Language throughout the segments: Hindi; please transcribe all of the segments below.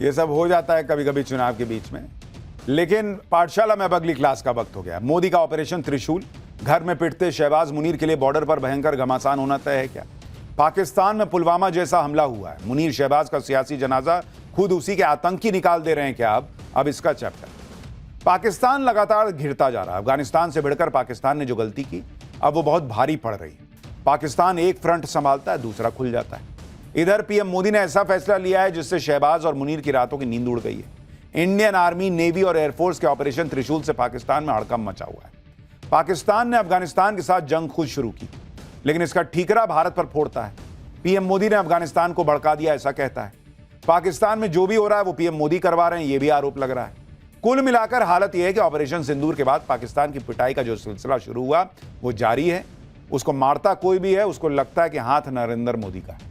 ये सब हो जाता है कभी कभी चुनाव के बीच में। लेकिन पाठशाला में अब अगली क्लास का वक्त हो गया। मोदी का ऑपरेशन त्रिशूल, घर में पिटते शहबाज मुनीर के लिए बॉर्डर पर भयंकर घमासान होना तय है क्या? पाकिस्तान में पुलवामा जैसा हमला हुआ है, मुनीर शहबाज का सियासी जनाजा खुद उसी के आतंकी निकाल दे रहे हैं क्या? अब इसका चैप्टर। पाकिस्तान लगातार घिरता जा रहा है। अफगानिस्तान से भिड़कर पाकिस्तान ने जो गलती की, अब वो बहुत भारी पड़ रही है। पाकिस्तान एक फ्रंट संभालता है, दूसरा खुल जाता है। इधर पीएम मोदी ने ऐसा फैसला लिया है जिससे शहबाज और मुनीर की रातों की नींद उड़ गई है। इंडियन आर्मी, नेवी और एयरफोर्स के ऑपरेशन त्रिशूल से पाकिस्तान में हड़कंप मचा हुआ है। पाकिस्तान ने अफगानिस्तान के साथ जंग खुद शुरू की, लेकिन इसका ठीकरा भारत पर फोड़ता है। पीएम मोदी ने अफगानिस्तान को भड़का दिया, ऐसा कहता है। पाकिस्तान में जो भी हो रहा है वो पीएम मोदी करवा रहे हैं, ये भी आरोप लग रहा है। कुल मिलाकर हालत यह है कि ऑपरेशन सिंदूर के बाद पाकिस्तान की पिटाई का जो सिलसिला शुरू हुआ वो जारी है। उसको मारता कोई भी है, उसको लगता है कि हाथ नरेंद्र मोदी का है।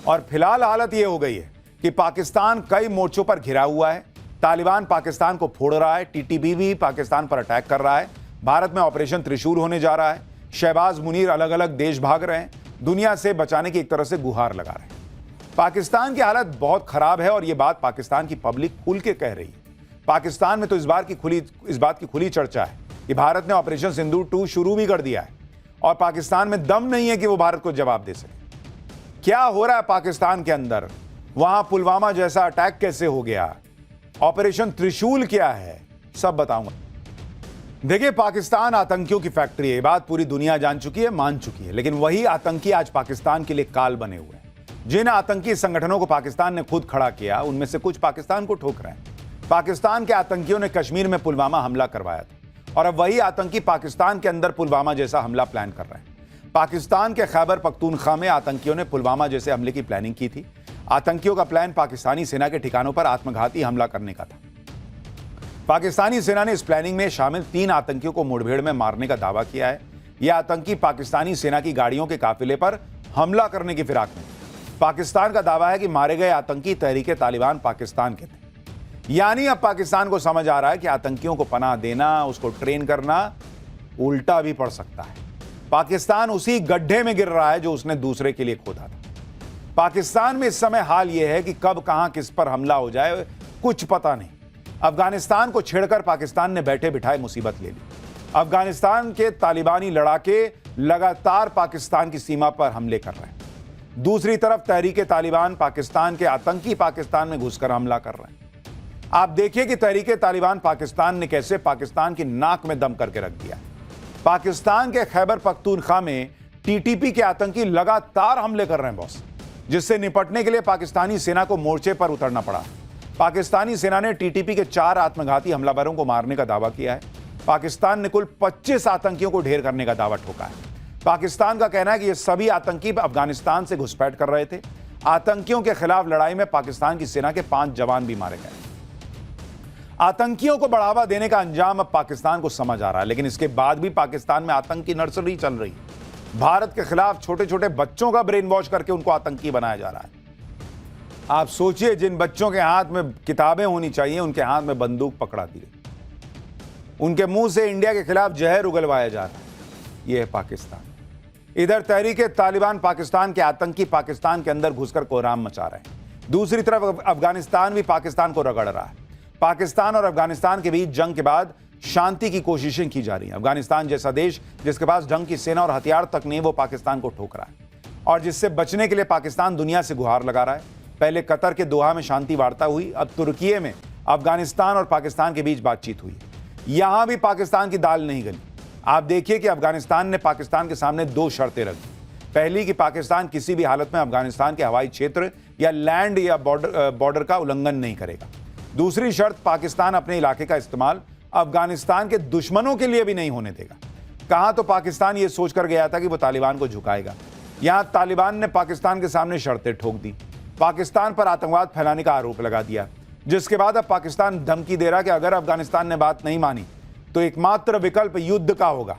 और फिलहाल हालत यह हो गई है कि पाकिस्तान कई मोर्चों पर घिरा हुआ है। तालिबान पाकिस्तान को फोड़ रहा है, टीटीपी भी पाकिस्तान पर अटैक कर रहा है। भारत में ऑपरेशन त्रिशूल होने जा रहा है। शहबाज मुनीर अलग अलग देश भाग रहे हैं, दुनिया से बचाने की एक तरह से गुहार लगा रहे हैं। पाकिस्तान की हालत बहुत खराब है और यह बात पाकिस्तान की पब्लिक खुल के कह रही है। पाकिस्तान में तो इस बात की खुली चर्चा है कि भारत ने ऑपरेशन सिंदूर 2 शुरू भी कर दिया है और पाकिस्तान में दम नहीं है कि वो भारत को जवाब दे सके। क्या हो रहा है पाकिस्तान के अंदर? वहां पुलवामा जैसा अटैक कैसे हो गया? ऑपरेशन त्रिशूल क्या है? सब बताऊंगा। देखिए, पाकिस्तान आतंकियों की फैक्ट्री है, ये बात पूरी दुनिया जान चुकी है, मान चुकी है। लेकिन वही आतंकी आज पाकिस्तान के लिए काल बने हुए हैं। जिन आतंकी संगठनों को पाकिस्तान ने खुद खड़ा किया, उनमें से कुछ पाकिस्तान को ठोक रहे हैं। पाकिस्तान के आतंकियों ने कश्मीर में पुलवामा हमला करवाया था और अब वही आतंकी पाकिस्तान के अंदर पुलवामा जैसा हमला प्लान कर रहे हैं। पाकिस्तान के खैबर पख्तूनख्वा में आतंकियों ने पुलवामा जैसे हमले की प्लानिंग की थी। आतंकियों का प्लान पाकिस्तानी सेना के ठिकानों पर आत्मघाती हमला करने का था। पाकिस्तानी सेना ने इस प्लानिंग में शामिल 3 आतंकियों को मुठभेड़ में मारने का दावा किया है। यह आतंकी पाकिस्तानी सेना की गाड़ियों के काफिले पर हमला करने की फिराक में। पाकिस्तान का दावा है कि मारे गए आतंकी तहरीके तालिबान पाकिस्तान के थे। यानी अब पाकिस्तान को समझ आ रहा है कि आतंकियों को पनाह देना, उसको ट्रेन करना उल्टा भी पड़ सकता है। पाकिस्तान उसी गड्ढे में गिर रहा है जो उसने दूसरे के लिए खोदा था। पाकिस्तान में इस समय हाल यह है कि कब कहां किस पर हमला हो जाए कुछ पता नहीं। अफगानिस्तान को छेड़कर पाकिस्तान ने बैठे बिठाए मुसीबत ले ली। अफगानिस्तान के तालिबानी लड़ाके लगातार पाकिस्तान की सीमा पर हमले कर रहे हैं। दूसरी तरफ तहरीके तालिबान पाकिस्तान के आतंकी पाकिस्तान में घुसकर हमला कर रहे हैं। आप देखिए कि तहरीके तालिबान पाकिस्तान ने कैसे पाकिस्तान की नाक में दम करके रख दिया। पाकिस्तान के खैबर पख्तूनख्वा में टीटीपी के आतंकी लगातार हमले कर रहे हैं बॉस, जिससे निपटने के लिए पाकिस्तानी सेना को मोर्चे पर उतरना पड़ा। पाकिस्तानी सेना ने टीटीपी के 4 आत्मघाती हमलावरों को मारने का दावा किया है। पाकिस्तान ने कुल 25 आतंकियों को ढेर करने का दावा ठोका है। पाकिस्तान का कहना है कि ये सभी आतंकी अफगानिस्तान से घुसपैठ कर रहे थे। आतंकियों के खिलाफ लड़ाई में पाकिस्तान की सेना के 5 जवान भी मारे गए। आतंकियों को बढ़ावा देने का अंजाम अब पाकिस्तान को समझ आ रहा है, लेकिन इसके बाद भी पाकिस्तान में आतंक की नर्सरी चल रही है। भारत के खिलाफ छोटे छोटे बच्चों का ब्रेन वॉश करके उनको आतंकी बनाया जा रहा है। आप सोचिए, जिन बच्चों के हाथ में किताबें होनी चाहिए उनके हाथ में बंदूक पकड़ा दी गई। उनके मुंह से इंडिया के खिलाफ जहर उगलवाया जा रहा है। यह है पाकिस्तान। इधर तहरीके तालिबान पाकिस्तान के आतंकी पाकिस्तान के अंदर घुसकर कोहराम मचा रहे हैं। दूसरी तरफ अफगानिस्तान भी पाकिस्तान को रगड़ रहा है। पाकिस्तान और अफगानिस्तान के बीच जंग के बाद शांति की कोशिशें की जा रही हैं। अफगानिस्तान जैसा देश जिसके पास ढंग की सेना और हथियार तक नहीं, वो पाकिस्तान को ठोक रहा है और जिससे बचने के लिए पाकिस्तान दुनिया से गुहार लगा रहा है। पहले कतर के दोहा में शांति वार्ता हुई, अब तुर्की में अफगानिस्तान और पाकिस्तान के बीच बातचीत हुई। यहां भी पाकिस्तान की दाल नहीं गली। आप देखिए कि अफगानिस्तान ने पाकिस्तान के सामने 2 शर्तें रखी। पहली कि पाकिस्तान किसी भी हालत में अफगानिस्तान के हवाई क्षेत्र या लैंड या बॉर्डर का उल्लंघन नहीं करेगा। दूसरी शर्त, पाकिस्तान अपने इलाके का इस्तेमाल अफगानिस्तान के दुश्मनों के लिए भी नहीं होने देगा। कहां तो पाकिस्तान यह सोचकर गया था कि वो तालिबान को झुकाएगा, यहां तालिबान ने पाकिस्तान के सामने शर्तें ठोक दी, पाकिस्तान पर आतंकवाद फैलाने का आरोप लगा दिया, जिसके बाद अब पाकिस्तान धमकी दे रहा कि अगर अफगानिस्तान ने बात नहीं मानी तो एकमात्र विकल्प युद्ध का होगा।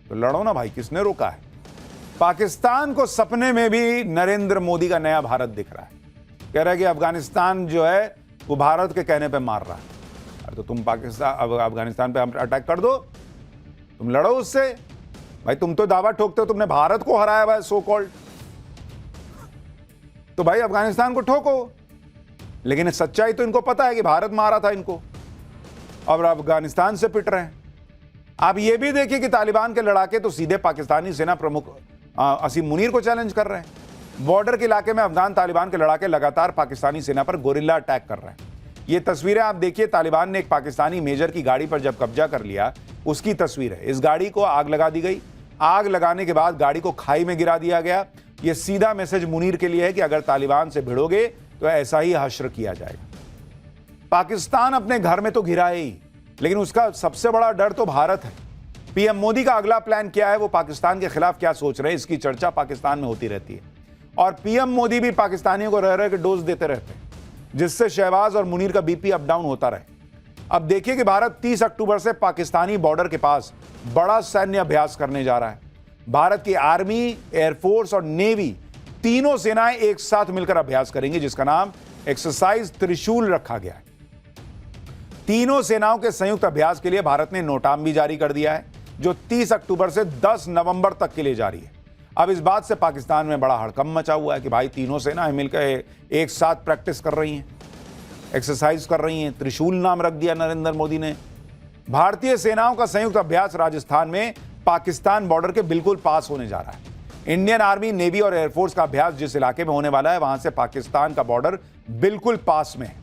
तो लड़ो ना भाई, किसने रोका है? पाकिस्तान को सपने में भी नरेंद्र मोदी का नया भारत दिख रहा है। कह रहा है कि अफगानिस्तान जो है वो भारत के कहने पे मार रहा है। अरे तो तुम अफगानिस्तान पे अटैक कर दो, तुम लड़ो उससे भाई। तुम तो दावा ठोकते हो तुमने भारत को हराया हुआ है सो कॉल्ड, तो भाई अफगानिस्तान को ठोको। लेकिन सच्चाई तो इनको पता है कि भारत मारा था इनको, और अफगानिस्तान से पिट रहे हैं। आप ये भी देखिए कि तालिबान के लड़ाके तो सीधे पाकिस्तानी सेना प्रमुख असीम मुनीर को चैलेंज कर रहे हैं। बॉर्डर के इलाके में अफगान तालिबान के लड़ाके लगातार पाकिस्तानी सेना पर गोरिल्ला अटैक कर रहे हैं। ये तस्वीरें आप देखिए, तालिबान ने एक पाकिस्तानी मेजर की गाड़ी पर जब कब्जा कर लिया, उसकी तस्वीर है। इस गाड़ी को आग लगा दी गई। आग लगाने के बाद गाड़ी को खाई में गिरा दिया गया। यह सीधा मैसेज मुनीर के लिए है कि अगर तालिबान से भिड़ोगे तो ऐसा ही हश्र किया जाएगा। पाकिस्तान अपने घर में तो घिरा ही, लेकिन उसका सबसे बड़ा डर तो भारत है। पीएम मोदी का अगला प्लान क्या है, वो पाकिस्तान के खिलाफ क्या सोच रहे हैं, इसकी चर्चा पाकिस्तान में होती रहती है। और पीएम मोदी भी पाकिस्तानियों को रह रहे के डोज देते रहते हैं, जिससे शहबाज और मुनीर का बीपी अप डाउन होता रहे। अब देखिए कि भारत 30 अक्टूबर से पाकिस्तानी बॉर्डर के पास बड़ा सैन्य अभ्यास करने जा रहा है। भारत की आर्मी, एयरफोर्स और नेवी तीनों सेनाएं एक साथ मिलकर अभ्यास करेंगी, जिसका नाम एक्सरसाइज त्रिशूल रखा गया है। तीनों सेनाओं के संयुक्त अभ्यास के लिए भारत ने नोटाम भी जारी कर दिया है, जो 30 अक्टूबर से 10 नवंबर तक के लिए जारी है। अब इस बात से पाकिस्तान में बड़ा हड़कंप मचा हुआ है कि भाई तीनों सेनाएं मिलकर एक साथ प्रैक्टिस कर रही हैं, एक्सरसाइज कर रही हैं। त्रिशूल नाम रख दिया नरेंद्र मोदी ने। भारतीय सेनाओं का संयुक्त अभ्यास राजस्थान में पाकिस्तान बॉर्डर के बिल्कुल पास होने जा रहा है। इंडियन आर्मी, नेवी और एयरफोर्स का अभ्यास जिस इलाके में होने वाला है, वहां से पाकिस्तान का बॉर्डर बिल्कुल पास में है।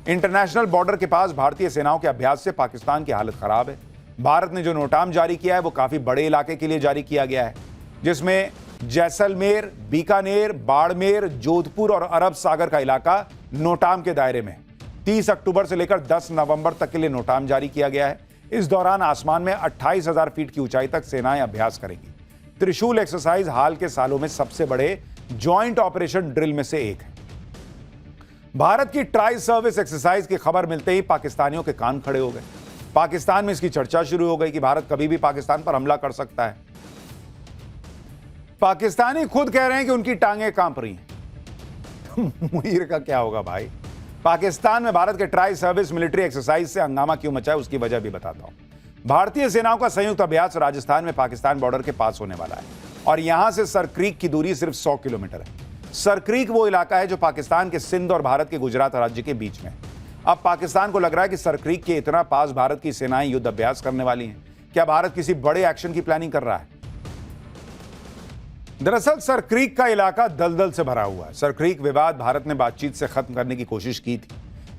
इंटरनेशनल बॉर्डर के पास भारतीय सेनाओं के अभ्यास से पाकिस्तान की हालत खराब है। भारत ने जो नोटाम जारी किया है वो काफी बड़े इलाके के लिए जारी किया गया है, जिसमें जैसलमेर, बीकानेर, बाड़मेर, जोधपुर और अरब सागर का इलाका नोटाम के दायरे में। 30 अक्टूबर से लेकर 10 नवंबर तक के लिए नोटाम जारी किया गया है। इस दौरान आसमान में 28,000 फीट की ऊंचाई तक सेनाएं अभ्यास करेंगी। त्रिशूल एक्सरसाइज हाल के सालों में सबसे बड़े ज्वाइंट ऑपरेशन ड्रिल में से एक है। भारत की ट्राई सर्विस एक्सरसाइज की खबर मिलते ही पाकिस्तानियों के कान खड़े हो गए। पाकिस्तान में इसकी चर्चा शुरू हो गई कि भारत कभी भी पाकिस्तान पर हमला कर सकता है। पाकिस्तानी खुद कह रहे हैं कि उनकी टांगें कांप रही हैं। मुनीर का क्या होगा भाई। पाकिस्तान में भारत के ट्राई सर्विस मिलिट्री एक्सरसाइज से हंगामा क्यों मचा है, उसकी वजह भी बताता हूं। भारतीय सेनाओं का संयुक्त अभ्यास राजस्थान में पाकिस्तान बॉर्डर के पास होने वाला है, और यहां से सरक्रीक की दूरी सिर्फ 100 किलोमीटर है। सरक्रीक वो इलाका है जो पाकिस्तान के सिंध और भारत के गुजरात राज्य के बीच में। अब पाकिस्तान को लग रहा है कि सरक्रीक के इतना पास भारत की सेनाएं युद्ध अभ्यास करने वाली हैं। क्या भारत किसी बड़े एक्शन की प्लानिंग कर रहा है? दरअसल सरक्रीक का इलाका दलदल से भरा हुआ है। सरक्रीक विवाद भारत ने बातचीत से खत्म करने की कोशिश की थी,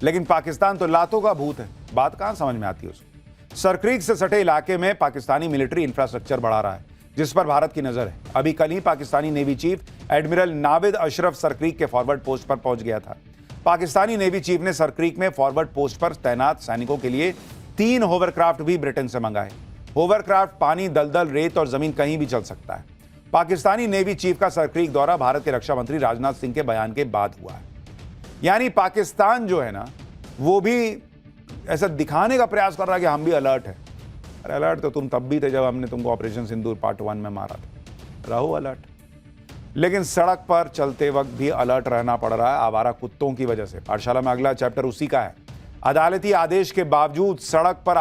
लेकिन पाकिस्तान तो लातों का भूत है, बात कहां समझ में आती है उसको। सरक्रीक से सटे इलाके में पाकिस्तानी मिलिट्री इंफ्रास्ट्रक्चर बढ़ा रहा है, जिस पर भारत की नजर है। अभी कल ही Pakistani navy chief admiral Naveed Ashraf Sir Creek के फॉरवर्ड पोस्ट पर पहुंच गया था। पाकिस्तानी नेवी चीफ ने सरक्रीक में फॉरवर्ड पोस्ट पर तैनात सैनिकों के लिए 3 होवरक्राफ्ट भी ब्रिटेन से मंगाए। होवरक्राफ्ट पानी, दलदल, रेत और जमीन कहीं भी चल सकता है। पाकिस्तानी नेवी चीफ का सरक्रीक दौरा भारत के रक्षा मंत्री राजनाथ सिंह के बयान के बाद हुआ है। यानी पाकिस्तान जो है ना, वो भी ऐसा दिखाने का प्रयास कर रहा है कि हम भी अलर्ट है। अरे अलर्ट तो तुम तब भी थे जब हमने तुमको ऑपरेशन सिंदूर पार्ट 1 में मारा था। रहो अलर्ट। लेकिन सड़क पर चलते वक्त भी अलर्ट रहना पड़ रहा है आवारा कुत्तों की वजह से। पाठशाला में अगला चैप्टर उसी का है। अदालती आदेश के बावजूद सड़क पर